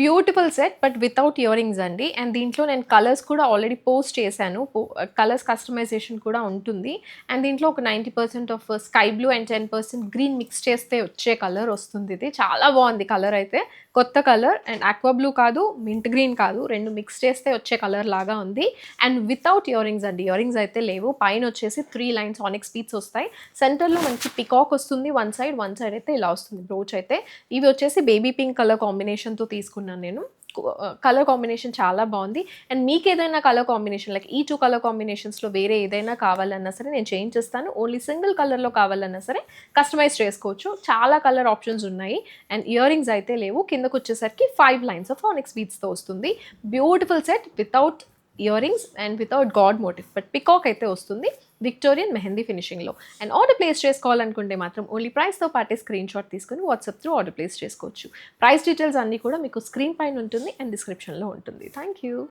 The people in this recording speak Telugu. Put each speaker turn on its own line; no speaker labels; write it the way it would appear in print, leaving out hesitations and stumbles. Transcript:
Beautiful set but without ear rings అండి. అండ్ దీంట్లో నేను కలర్స్ కూడా ఆల్రెడీ పోస్ట్ చేశాను. కలర్స్ కస్టమైజేషన్ కూడా ఉంటుంది. అండ్ దీంట్లో ఒక 90% of sky blue and 10% green mix చేస్తే వచ్చే కలర్ వస్తుంది ఇది. చాలా బాగుంది కలర్ అయితే. కొత్త కలర్ అండ్ ఆక్వా బ్లూ కాదు, మింట్ గ్రీన్ కాదు. 2 మిక్స్ చేస్తే వచ్చే కలర్ లాగా ఉంది. అండ్ వితౌట్ ఇయర్ రింగ్స్ అండి. ఇయర్ రింగ్స్ అయితే లేవు. పైన వచ్చేసి 3 లైన్స్ ఆనిక్స్ బీడ్స్ వస్తాయి. సెంటర్‌లో మంచి పికాక్ వస్తుంది. వన్ సైడ్ అయితే ఇలా వస్తుంది బ్రోచ్ అయితే. ఇవి వచ్చేసి బేబీ పింక్ కలర్ కాంబినేషన్‌తో తీసుకున్నాను నేను. కలర్ కాంబినేషన్ చాలా బాగుంది. అండ్ మీకు ఏదైనా కలర్ కాంబినేషన్ లైక్ ఈ 2 కలర్ కాంబినేషన్స్‌లో వేరే ఏదైనా కావాలన్నా సరే నేను చేయించేస్తాను. ఓన్లీ సింగిల్ కలర్‌లో కావాలన్నా సరే కస్టమైజ్ చేసుకోవచ్చు. చాలా కలర్ ఆప్షన్స్ ఉన్నాయి. అండ్ ఇయర్ రింగ్స్ అయితే లేవు. కిందకొచ్చేసరికి 5 లైన్స్ ఆఫ్ ఆనిక్స్ బీడ్స్‌తో వస్తుంది. Beautiful set without earrings and without god motif but peacock అయితే వస్తుంది. విక్టోరియన్ మెహందీ ఫినిషింగ్లో. అండ్ ఆర్డర్ ప్లేస్ చేసుకోవాలనుకుంటే మాత్రం ఓన్లీ ప్రైస్తో పాటే స్క్రీన్ షాట్ తీసుకుని వాట్సాప్ త్రూ ఆర్డర్ ప్లేస్ చేసుకోవచ్చు. ప్రైస్ డీటెయిల్స్ అన్నీ కూడా మీకు స్క్రీన్ పైన ఉంటుంది అండ్ డిస్క్రిప్షన్లో ఉంటుంది. Thank you.